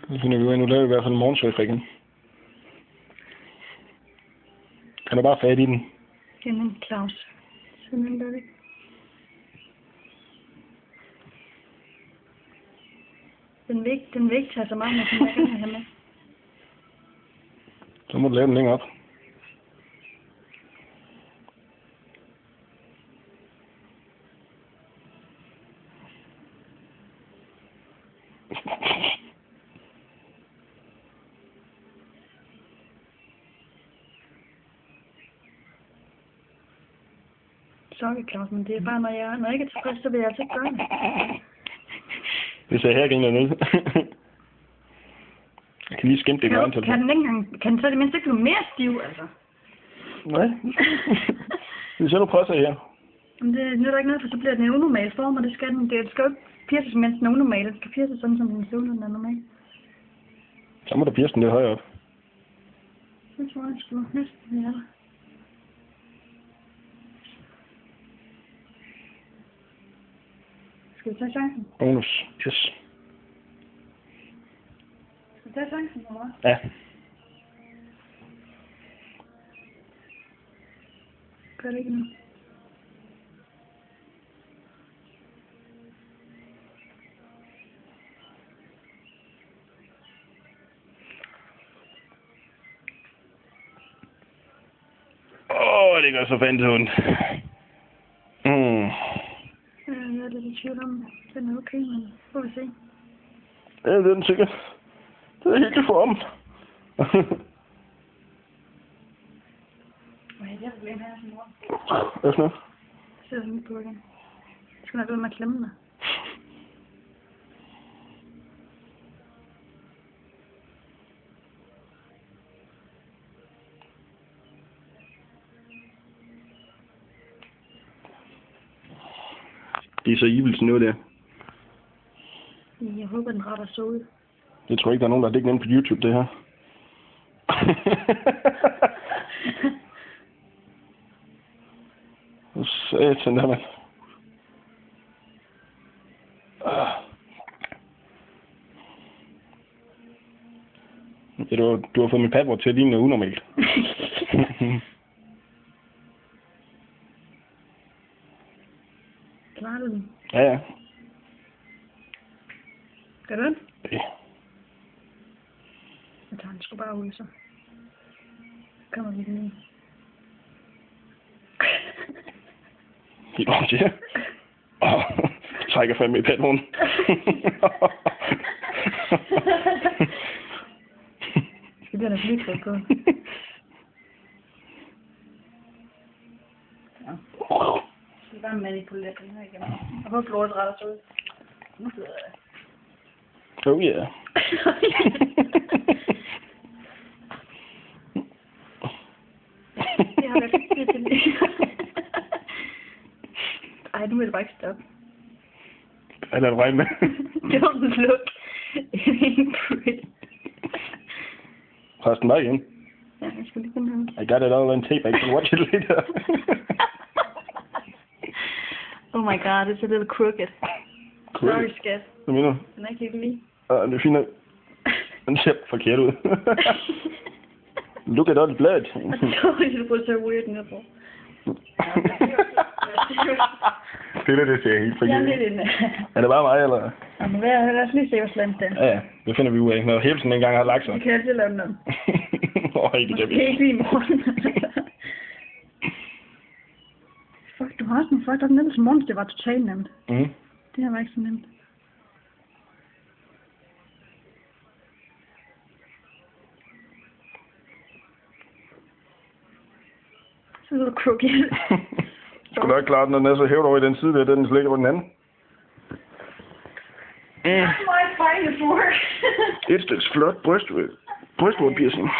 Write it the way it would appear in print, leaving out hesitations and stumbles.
Så finder vi ud af, nu laver vi i hvert fald morgensurfer igen. Kan du bare fat i den? Jamen, Claus. Sådan der det. Den vil ikke tage så meget med, som jeg gerne vil have med. Så må du lave den længere op. Sorry, Claus, men det er bare, når jeg ikke er tilfreds, så vil jeg altså ikke gøre det. Det ser her griner ned. Jeg kan lige skimte det i vejen til kan den ikke engang, kan den så det mindst ikke blive mere stiv, altså? Nej. Det er så, du prøver her. Men det nytter ikke noget, for så bliver den en unormal form, og det skal den. Det skal jo ikke pierces, mens den er unormal. Det skal pierces sådan, som den ser ud, når den er normal. Så må du pierce den lidt højere op. Det tror jeg sgu næsten, ja. Skal vi tage chancen? Bonus. Yes. Skal vi tage chancen, eller hvad? Ja. Gør det ikke nu. Det gør så fandme ondt. Jeg er lidt i tvivl om, den er okay, men får vi se. Ja, det er den sikkert. Det er helt i form. Jeg har problem her, som mor. Hvad for noget? Jeg sidder sådan på igen. Jeg skal nok ud med at klemme dig. Det er så evil sådan noget der. Jeg håber, den retter så ud. Jeg tror ikke, der er nogen, der har dækket ind på YouTube, det her. Satan der, mand. Ja, du har fået min padbord til at ligne noget unormalt. Klarer du den? Ja, ja. Gør du den? Ja. Jeg tager den sgu bare ud, så kommer vi den ind. Helt ondt, ja. Trækker fandme i padboren. Skal vi have noget blytryk på? Ja. Så bare manipulere den her igen. Jeg håber, blodet retter sig ud. Nu sidder jeg. Oh yeah. Det har været rigtig til. Ej, nu vil det bare ikke stoppe. Ej, lad det regne med. Don't look. It ain't pretty. Press den bare igen. Ja, jeg skal lige finde ham. I got it all on tape. I can watch it later. Oh my god, it's a little crooked. Sorry, skat. Hvad mener du? Den er ikke helt lige. Det er fint. Den ser forkert ud. Look at all the blood. Det er så weird nipple. Det ser helt forkert. Ja, det er det bare mig, eller? Jamen, lad os lige se, hvor slemt det er. Ja, det finder vi ud af, når Hebsen engang har lagt sig. Vi kan altid lave den om. Det kan vi. Det er ikke lige i morgen. Fuck, du har også nogle fucked up nemmest morgens, det var totalt nemt. Det her var ikke så nemt. Så er det crooked. Skal du ikke klare den, når den er så hævet over i den side, der den slet ikke over den anden? That's my finest work. Et stykke flot brystvårpiercing.